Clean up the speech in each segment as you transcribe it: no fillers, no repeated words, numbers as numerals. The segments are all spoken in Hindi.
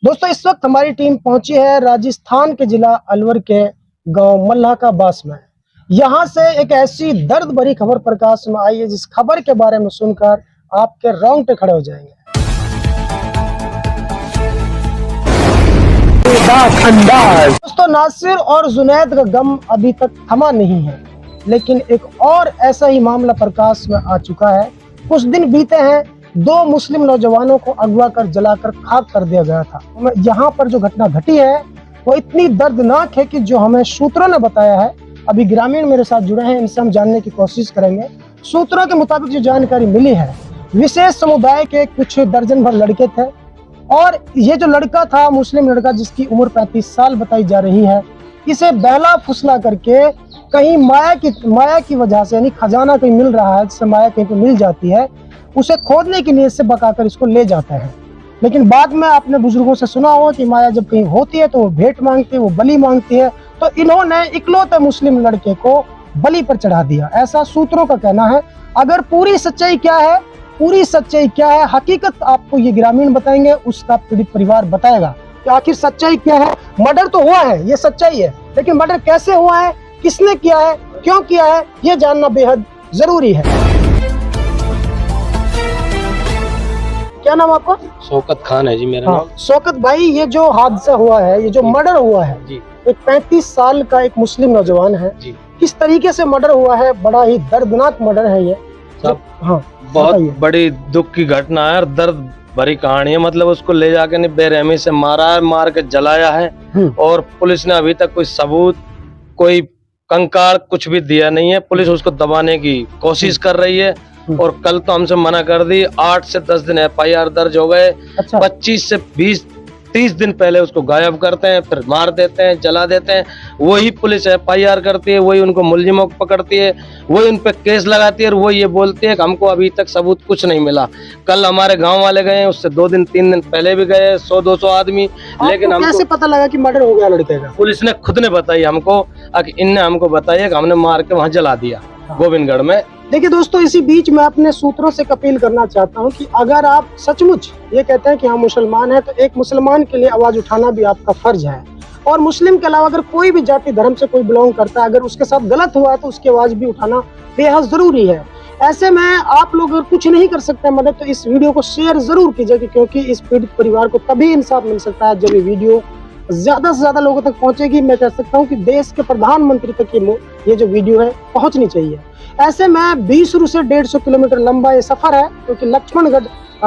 दोस्तों इस वक्त हमारी टीम पहुंची है राजस्थान के जिला अलवर के गांव मल्लाह का बास में। यहां से एक ऐसी दर्द भरी खबर प्रकाश में आई है जिस खबर के बारे में सुनकर आपके रोंगटे खड़े हो जाएंगे। दोस्तों नासिर और जुनैद का गम अभी तक थमा नहीं है, लेकिन एक और ऐसा ही मामला प्रकाश में आ चुका है। कुछ दिन बीते हैं, दो मुस्लिम नौजवानों को अगवा कर जलाकर खाक कर दिया गया था। यहाँ पर जो घटना घटी है वो इतनी दर्दनाक है कि जो हमें सूत्रों ने बताया है, अभी ग्रामीण मेरे साथ जुड़े हैं, इनसे हम जानने की कोशिश करेंगे। सूत्रों के मुताबिक जो जानकारी मिली है, विशेष समुदाय के कुछ दर्जन भर लड़के थे और ये जो लड़का था मुस्लिम लड़का जिसकी उम्र 35 साल बताई जा रही है, इसे बहला फुसला करके कहीं माया की वजह से, यानी खजाना कहीं मिल रहा है जिससे माया कहीं पे मिल जाती है, उसे खोदने की नीयत से बकाकर इसको ले जाता है। लेकिन बाद में आपने बुजुर्गों से सुना हो कि माया जब कहीं होती है तो वो भेंट मांगती है, वो बलि मांगती है। तो इन्होंने इकलौते मुस्लिम लड़के को बलि पर चढ़ा दिया, ऐसा सूत्रों का कहना है। अगर पूरी सच्चाई क्या है, हकीकत आपको ये ग्रामीण बताएंगे, उसका पीड़ित परिवार बताएगा कि आखिर सच्चाई क्या है। मर्डर तो हुआ है, ये सच्चाई है, लेकिन मर्डर कैसे हुआ है, किसने किया है, क्यों किया है, ये जानना बेहद जरूरी है। क्या नाम आपका? शौकत खान है जी मेरा नाम। शौकत भाई, ये जो हादसा हुआ है, ये जो मर्डर हुआ है जी, एक 35 साल का एक मुस्लिम नौजवान है जी, किस तरीके से मर्डर हुआ है? बड़ा ही दर्दनाक मर्डर है ये सब। हाँ, बहुत बड़ी दुख की घटना है और दर्द भरी कहानी है। मतलब उसको ले जाके ने बेरहमी से मारा है, मार के जलाया है और पुलिस ने अभी तक कोई सबूत, कोई कंकाल कुछ भी दिया नहीं है। पुलिस उसको दबाने की कोशिश कर रही है और कल तो हमसे मना कर दी। 8 से 10 दिन FIR दर्ज हो गए। अच्छा। 25 से 20-30 दिन पहले उसको गायब करते हैं, फिर मार देते हैं, जला देते हैं। वही पुलिस FIR करती है, वही उनको मुलजिमों को पकड़ती है, वही उन पे केस लगाती है और वो ये बोलती है कि हमको अभी तक सबूत कुछ नहीं मिला। कल हमारे गांव वाले गए, उससे 2-3 दिन पहले भी गए, 100-200 आदमी। लेकिन हमको कैसे पता लगा कि मर्डर हो गया लड़के का? पुलिस ने खुद ने बताई हमको, इनने हमको बताया कि हमने मार के वहाँ जला दिया गोविंदगढ़ में। देखिए दोस्तों, इसी बीच मैं अपने सूत्रों से अपील करना चाहता हूं कि अगर आप सचमुच ये कहते हैं कि हम मुसलमान हैं, तो एक मुसलमान के लिए आवाज उठाना भी आपका फर्ज है। और मुस्लिम के अलावा अगर कोई भी जाति धर्म से कोई बिलोंग करता है, अगर उसके साथ गलत हुआ है तो उसकी आवाज भी उठाना बेहद जरूरी है। ऐसे में आप लोग अगर कुछ नहीं कर सकते मदद, तो इस वीडियो को शेयर जरूर कीजिए, क्योंकि इस पीड़ित परिवार को तभी इंसाफ मिल सकता है जब ये वीडियो ज्यादा से ज्यादा लोगों तक पहुंचेगी। मैं कह सकता हूं कि देश के प्रधानमंत्री तक ये जो वीडियो है पहुंचनी चाहिए। ऐसे में 20 से 150 किलोमीटर लंबा ये सफर है, क्योंकि लक्ष्मणगढ़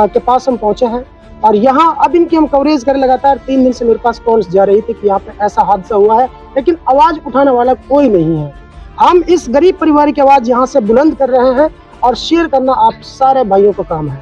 के पास हम पहुंचे हैं और यहाँ अब इनकी हम कवरेज करें। लगातार 3 दिन से मेरे पास कॉल्स जा रही थी कि यहाँ पे ऐसा हादसा हुआ है, लेकिन आवाज उठाने वाला कोई नहीं है। हम इस गरीब परिवार की आवाज यहाँ से बुलंद कर रहे हैं और शेयर करना आप सारे भाइयों का काम है।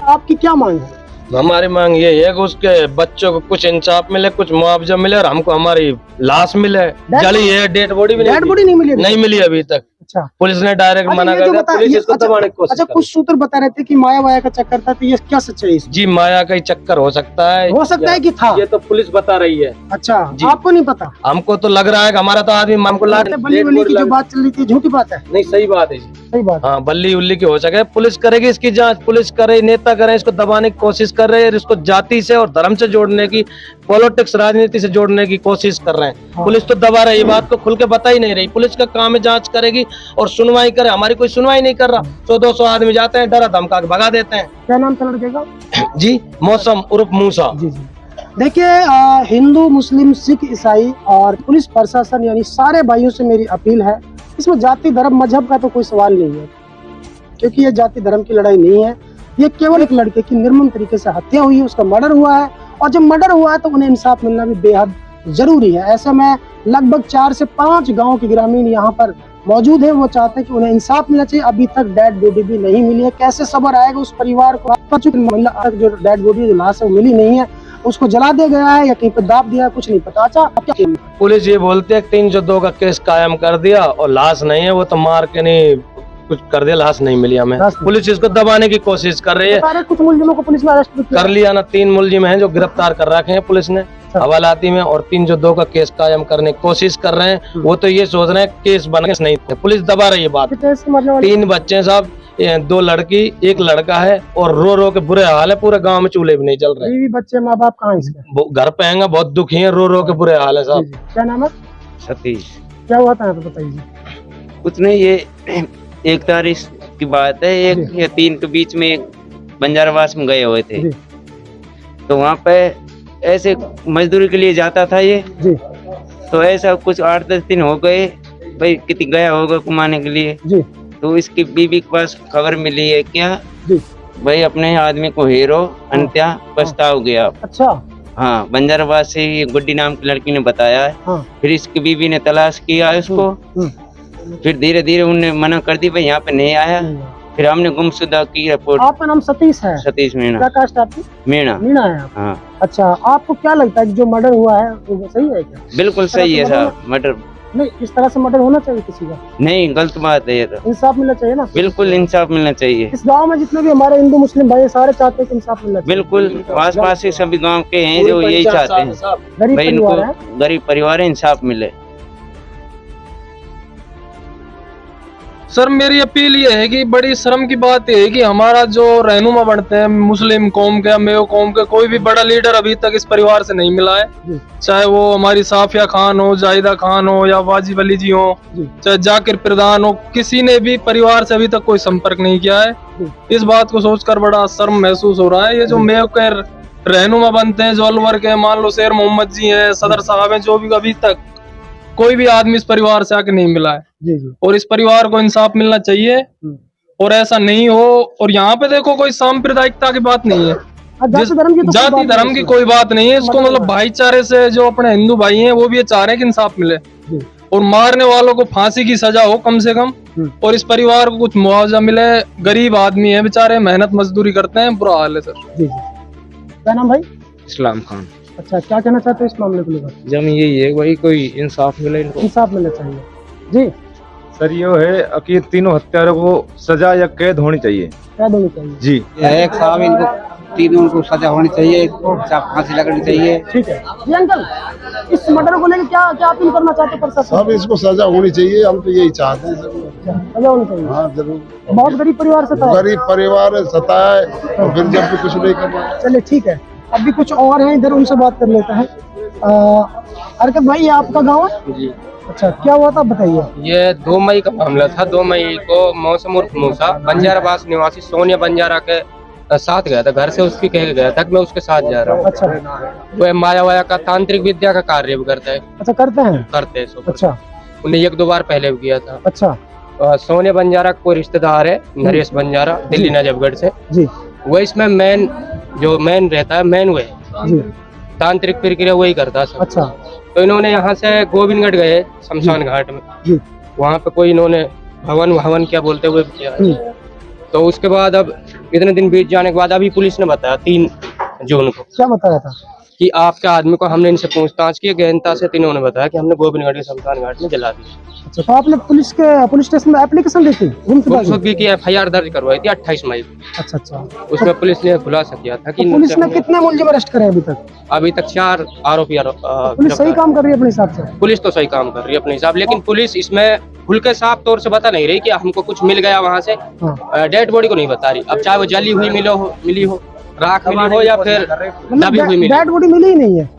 आपकी क्या मांग है? हमारी मांग ये है कि उसके बच्चों को कुछ इंसाफ मिले, कुछ मुआवजा मिले और हमको हमारी लाश मिले। जली है, डेड बॉडी भी नहीं मिली अभी तक। अच्छा। पुलिस ने डायरेक्ट मना कर दिया। पुलिस इसको दबाने की कोशिश। अच्छा, कुछ सूत्र बता रहे थे कि माया वाया का चक्कर था, तो ये क्या सच्चाई है? जी, माया का ही चक्कर हो सकता है कि था, ये तो पुलिस बता रही है। अच्छा, आपको नहीं पता? हमको तो लग रहा है कि हमारा तो आदमी हमको बल्ली की जो बात चल रही थी झूठी बात है? नहीं, सही बात है जी, सही बात। हाँ, बल्ली उल्ली की हो सके। पुलिस करेगी इसकी जांच, पुलिस करे, नेता करे, इसको दबाने की कोशिश कर रहे हैं, इसको जाति से और धर्म से जोड़ने की, पॉलिटिक्स राजनीति से जोड़ने की कोशिश कर रहे हैं। पुलिस तो दबा रही है, बात को खुल के बता ही नहीं रही। पुलिस का काम है जांच करेगी और सुनवाई करे। हमारी कोई सुनवाई नहीं कर रहा। 100-200 आदमी जाते हैं, डरा धमका के भगा देते हैं। क्या नाम था लड़के का? जी, मौसम उर्फ मूसा। जी जी। देखिए, हिंदू, मुस्लिम, सिख, ईसाई और पुलिस प्रशासन यानी सारे भाइयों से मेरी अपील है, इसमें जाति धर्म मजहब का तो कोई सवाल नहीं है, क्योंकि ये जाति धर्म की लड़ाई नहीं है। ये केवल एक लड़के की निर्मम तरीके से हत्या हुई है, उसका मर्डर हुआ है और जब मर्डर हुआ है तो उन्हें इंसाफ मिलना भी बेहद जरूरी है। ऐसे में लगभग 4 से 5 गाँव के ग्रामीण यहाँ पर मौजूद है, वो चाहते हैं कि उन्हें इंसाफ मिलना चाहिए। अभी तक डेड बॉडी भी नहीं मिली है। कैसे सब्र आएगा उस परिवार को? जो डेड बॉडी, जो लाश है, वो मिली नहीं है, उसको जला दिया गया है या कहीं पे दाब दिया है, कुछ नहीं पता। अच्छा, पुलिस ये बोलते है 302 का केस कायम कर दिया और लाश नहीं है, वो तो मार के नहीं कुछ कर दिया, लाश नहीं मिली हमें। पुलिस इसको दबाने की कोशिश कर रही है। कुछ मुलजिमों को पुलिस ने अरेस्ट कर लिया ना, 3 मुलजिम हैं जो गिरफ्तार कर रखे हैं पुलिस ने हवालाती में, और 302 का केस कायम करने की कोशिश कर रहे हैं। वो तो ये सोच रहे हैं केस बन के नहीं थे, पुलिस दबा रही है बात। 3 बच्चे साहब, दो लड़की एक लड़का है और रो रो के बुरे हाल है, पूरे गांव में चूल्हे भी नहीं चल रहे। बीवी बच्चे माँ बाप कहाँ हैं इसके? वो घर पे आएंगे, बहुत दुखी हैं, रो रो के बुरे हाल है जी, साहब। जी। क्या नाम है? सतीश। क्या हुआ था यहाँ पे बताइए जी। कुछ नहीं, ये 1 तारीख की बात है, 1 या 3 के बीच में एक बंजारावास में गए हुए थे। जी तो वहाँ पे ऐसे मजदूरी के लिए जाता था ये। जी तो ऐसा कुछ 8-10 दिन हो गए, भाई कितनी गया होगा कमाने के लिए। जी तो इसकी बीवी के पास खबर मिली है क्या, जी। भाई अपने आदमी को हीरो अंत्या पछताओ गया। अच्छा। हाँ, बंजाराबाद से ये गुड्डी नाम की लड़की ने बताया है। हाँ। फिर इसकी बीवी ने तलाश किया उसको। फिर धीरे धीरे उन्होंने मना कर दी, भाई यहाँ पे नहीं आया। फिर हमने गुमशुदा की रिपोर्ट। आपका नाम सतीश है? सतीश मीणा। क्या कास्ट आपकी? मीणा। मीणा है आप? हाँ अच्छा, आपको क्या लगता है कि जो मर्डर हुआ है वो सही है क्या? बिल्कुल सही है साहब। मर्डर नहीं, इस तरह से मर्डर होना चाहिए किसी का? नहीं, गलत बात है ये तो। इंसाफ मिलना चाहिए ना? बिल्कुल इंसाफ मिलना चाहिए। इस गांव में जितने भी हमारे हिंदू मुस्लिम भाई सारे चाहते हैं कि इंसाफ मिलना चाहिए। बिल्कुल, आस पास के सभी गांव के हैं जो यही चाहते हैं, गरीब भाई परिवार है। इनको गरीब परिवार है, इंसाफ मिले। सर मेरी अपील ये है कि बड़ी शर्म की बात ये है कि हमारा जो रहनुमा बनते हैं मुस्लिम कौम के, मेयो कौम के, कोई भी बड़ा लीडर अभी तक इस परिवार से नहीं मिला है। चाहे वो हमारी साफिया खान हो, जाहिदा खान हो या वाजिब अली जी हो, चाहे जाकिर प्रधान हो, किसी ने भी परिवार से अभी तक कोई संपर्क नहीं किया है। इस बात को सोचकर बड़ा शर्म महसूस हो रहा है। ये जो मेयो के रहनुमा बनते हैं, जो अलवर के, मान लो शेर मोहम्मद जी हैं, सदर साहब हैं, जो भी अभी तक कोई भी आदमी इस परिवार से आके नहीं मिला है। और इस परिवार को इंसाफ मिलना चाहिए और ऐसा नहीं हो। और यहाँ पे देखो कोई सांप्रदायिकता की बात नहीं है, जाति धर्म की कोई बात नहीं है। इसको मतलब भाईचारे से जो अपने हिंदू भाई हैं वो भी ये चाह रहे हैं कि इंसाफ मिले और मारने वालों को फांसी की सजा हो कम से कम, और इस परिवार को कुछ मुआवजा मिले। गरीब आदमी है बेचारे, मेहनत मजदूरी करते हैं, बुरा हाल है सर। क्या नाम भाई? इस्लाम खान। अच्छा, क्या कहना चाहते हैं इस मामले को लेकर? जब यही है भाई, कोई इंसाफ मिले इनको। इंसाफ मिलना चाहिए जी सर। ये है कि तीनों हत्यारों को सजा या कैद होनी चाहिए। कैद होनी चाहिए जी। एक साहब इनको तीनों को सजा होनी चाहिए, फांसी लगनी चाहिए। ठीक है जी। अंकल, इस मर्डर को लेकर क्या क्या अपील करना चाहते हैं प्रशासन? सब इसको सजा होनी चाहिए, हम तो यही चाहते हैं। सजा होनी चाहिए। हाँ जरूर। बहुत गरीब परिवार से था। गरीब परिवार सताए और फिर जब भी कुछ नहीं करना। चलिए ठीक है, अभी कुछ और हैं इधर, उनसे बात कर लेते हैं। अरकत भाई, ये आपका गाँव है? जी। अच्छा, क्या हुआ था बताइए। ये 2 मई का मामला था। 2 मई को मौसम उर्फ मूसा बंजाराबास निवासी सोनिया बंजारा के साथ गया था। घर से उसकी कह गया था कि मैं उसके साथ जा रहा हूँ। अच्छा। वो माया वाया का तांत्रिक विद्या का कार्य भी करता है। अच्छा, करते हैं? करते हैं। अच्छा। उन्हें 1-2 बार पहले भी किया था। अच्छा। सोनिया बंजारा कोई रिश्तेदार है, नरेश बंजारा, दिल्ली नजफगढ़ से जी। वो इसमें मेन रहता है, मेन वो है जी। तांत्रिक प्रक्रिया वही करता है। अच्छा। तो इन्होंने यहाँ से गोविंदगढ़ गए शमशान घाट में, वहाँ पे कोई इन्होंने भवन क्या बोलते हुए किया। तो उसके बाद अब इतने दिन बीत जाने के बाद अभी पुलिस ने बताया 3 जून को। क्या बताया था? कि आपके आदमी को हमने इनसे पूछताछ की, गहनता से इन्होंने बताया कि हमने गोविंदगढ़ के शमशान घाट में जला दिया। अच्छा, तो आपने पुलिस स्टेशन में एप्लीकेशन दी थी? गुमशुदगी की FIR दर्ज करवाई थी 28 मई को। अच्छा अच्छा। उसमें पुलिस ने खुलासा किया था कि पुलिस ने कितने मुलजिम अरेस्ट करे अभी तक? अभी तक 4 आरोपी। पुलिस सही काम कर रही है अपने हिसाब से? पुलिस तो सही काम कर रही है अपने हिसाब, लेकिन पुलिस इसमें खुल के साफ तौर से बता नहीं रही कि हमको कुछ मिल गया वहाँ से। डेड बॉडी को नहीं बता रही। अब चाहे वो जली हुई मिली हो, राख मिली हो या फिर दबी हुई मिली। डेड बॉडी मिली ही नहीं है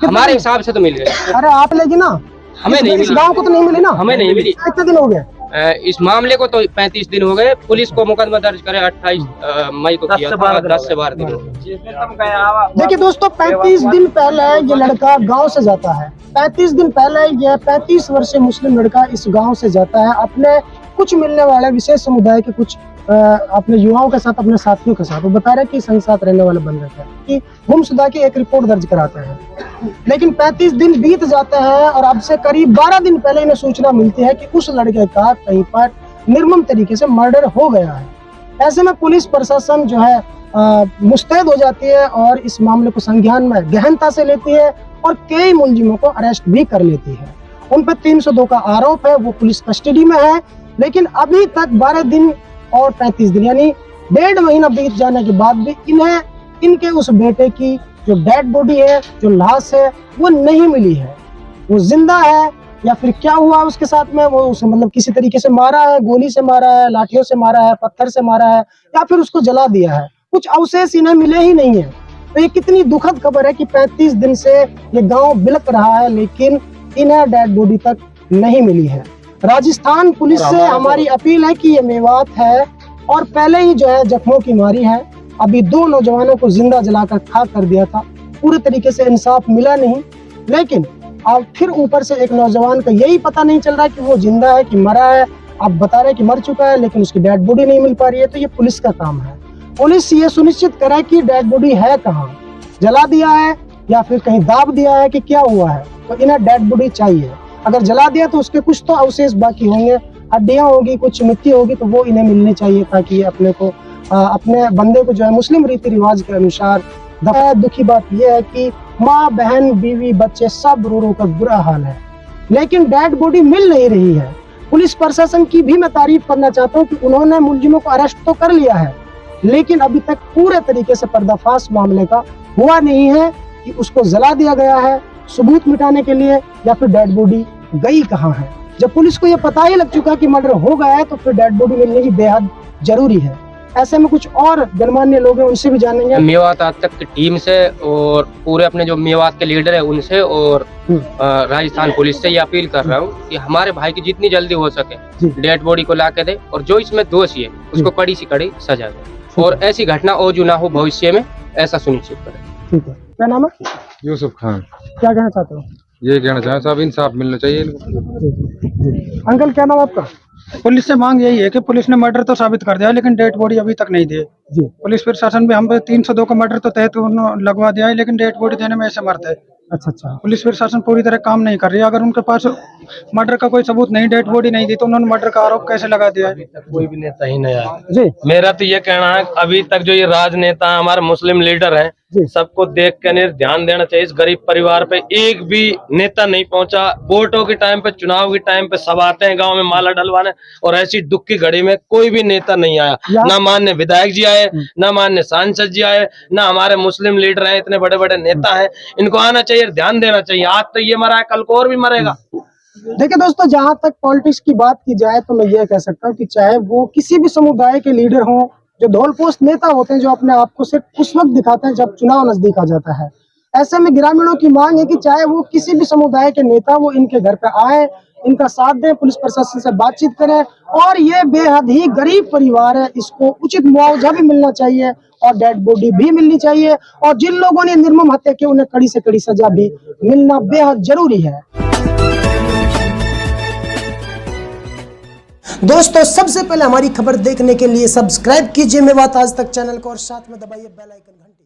हमारे हिसाब से तो मिल गई। अरे आप लेगी ना, हमें नहीं इस मिली। गाँव को तो नहीं मिली ना? हमें नहीं मिली। कितने दिन हो गए इस मामले को? तो 35 दिन हो गए। पुलिस को मुकदमा दर्ज करे 28 मई को किया था। 10 से 12 दिन। देखिए दोस्तों, 35 दिन पहले ये लड़का गांव से जाता है। 35 दिन पहले यह 35 वर्षीय मुस्लिम लड़का इस गांव से जाता है अपने कुछ मिलने वाले विशेष समुदाय के कुछ अपने युवाओं के साथ, अपने साथियों के साथ। वो बता रहे कि संग साथ रहने वाले बन रहते हैं कि गुमशुदा की एक रिपोर्ट दर्ज कराते हैं। लेकिन 35 दिन बीत जाते हैं और अब से करीब 12 दिन पहले इन्हें सूचना मिलती है कि उस लड़के का कहीं पर निर्मम तरीके से मर्डर हो गया है। ऐसे में पुलिस प्रशासन जो है मुस्तैद हो जाती है और इस मामले को संज्ञान में गहनता से लेती है और कई मुलजिमों को अरेस्ट भी कर लेती है। उन पर 302 का आरोप है, वो पुलिस कस्टडी में है। लेकिन अभी तक 12 दिन और 35 दिन यानी 1.5 महीना बीत जाने के बाद भी इन्हें इनके उस बेटे की जो डेड बॉडी है, जो लाश है, वो नहीं मिली है। वो जिंदा है या फिर क्या हुआ उसके साथ में, वो उसे मतलब किसी तरीके से मारा है, गोली से मारा है, लाठियों से मारा है, पत्थर से मारा है, या फिर उसको जला दिया है। कुछ अवशेष इन्हें मिले ही नहीं है। तो ये कितनी दुखद खबर है कि 35 दिन से ये गांव बिलक रहा है, लेकिन इन्हें डेड बॉडी तक नहीं मिली है। राजस्थान पुलिस से हमारी अपील है कि ये मेवात है और पहले ही जो है जख्मों की मारी है। अभी 2 नौजवानों को जिंदा जलाकर खाक कर दिया था, पूरे तरीके से इंसाफ मिला नहीं। लेकिन अब फिर ऊपर से एक नौजवान का यही पता नहीं चल रहा कि वो जिंदा है कि मरा है। आप बता रहे कि मर चुका है, लेकिन उसकी डेड बॉडी नहीं मिल पा रही है। तो ये पुलिस का काम है, पुलिस ये सुनिश्चित करे कि डेड बॉडी है कहाँ, जला दिया है या फिर कहीं दाब दिया है कि क्या हुआ है। तो इन्हें डेड बॉडी चाहिए। अगर जला दिया तो उसके कुछ तो अवशेष बाकी होंगे, हड्डियां होगी, कुछ मिट्टी होगी, तो वो इन्हें मिलनी चाहिए ताकि ये अपने बंदे को जो है मुस्लिम रीति रिवाज के अनुसार। दुखी बात यह है कि माँ, बहन, बीवी, बच्चे सब रो रो कर बुरा हाल है, लेकिन डेड बॉडी मिल नहीं रही है। पुलिस प्रशासन की भी मैं तारीफ करना चाहता हूँ कि उन्होंने मुलजिमों को अरेस्ट तो कर लिया है, लेकिन अभी तक पूरे तरीके से पर्दाफाश मामले का हुआ नहीं है कि उसको जला दिया गया है सबूत मिटाने के लिए, या फिर डेड बॉडी गई कहाँ है। जब पुलिस को ये पता ही लग चुका कि मर्डर हो गया है, तो फिर डेड बॉडी मिलने की बेहद जरूरी है। ऐसे में कुछ और गणमान्य लोग हैं, उनसे भी जानेंगे। मेवात आज तक की टीम से और पूरे अपने जो मेवात के लीडर है उनसे और राजस्थान पुलिस से ये अपील कर रहा हूँ कि हमारे भाई की जितनी जल्दी हो सके डेड बॉडी को ला के दे, और जो इसमें दोषी है उसको कड़ी से कड़ी सजा दे, और ऐसी घटना और जो ना हो भविष्य में, ऐसा सुनिश्चित करें। ठीक है, क्या नाम है? यूसुफ खान। क्या कहना चाहते हो? ये कहना चाहें साहब, इंसाफ मिलना चाहिए इनको। अंकल क्या नाम आपका? पुलिस से मांग यही है कि पुलिस ने मर्डर तो साबित कर दिया, लेकिन डेड बॉडी अभी तक नहीं दी जी। पुलिस प्रशासन भी हम पे 302 का मर्डर तो तहत लगवा दिया है, लेकिन डेड बॉडी देने में ऐसे मरते है। अच्छा अच्छा। पुलिस प्रशासन पूरी तरह काम नहीं कर रही है। अगर उनके पास मर्डर का कोई सबूत नहीं, डेड बॉडी नहीं दी, तो उन्होंने मर्डर का आरोप कैसे लगा दिया है? कोई भी नेता ही नहीं आया जी। मेरा तो ये कहना है, अभी तक जो ये राजनेता हमारे मुस्लिम लीडर हैं, सबको देख के ध्यान देना चाहिए। इस गरीब परिवार पे एक भी नेता नहीं पहुंचा। वोटों के टाइम पे, चुनाव के टाइम पे सब आते हैं गांव में माला डलवाने, और ऐसी दुख की घड़ी में कोई भी नेता नहीं आया। ना माननीय विधायक जी आए, ना माननीय सांसद जी आए, ना हमारे मुस्लिम लीडर हैं, इतने बड़े बड़े नेता हैं, इनको आना चाहिए, ध्यान देना चाहिए। आज तो ये मरा है, कल को और भी मरेगा। देखिए दोस्तों, जहां तक पॉलिटिक्स की बात की जाए तो मैं ये कह सकता हूँ कि चाहे वो किसी भी समुदाय के लीडर हों, जो ढोलपोस्ट नेता होते हैं, जो अपने आप को सिर्फ उस वक्त दिखाते हैं जब चुनाव नजदीक आ जाता है, ऐसे में ग्रामीणों की मांग है कि चाहे वो किसी भी समुदाय के नेता, वो इनके घर पे आए, इनका साथ दें, पुलिस प्रशासन से बातचीत करें। और ये बेहद ही गरीब परिवार है, इसको उचित मुआवजा भी मिलना चाहिए और डेड बॉडी भी मिलनी चाहिए, और जिन लोगों ने निर्मम हत्या की उन्हें कड़ी से कड़ी सजा भी मिलना बेहद जरूरी है। दोस्तों, सबसे पहले हमारी खबर देखने के लिए सब्सक्राइब कीजिए मेवात आज तक चैनल को, और साथ में दबाइए बेल आइकन घंटी।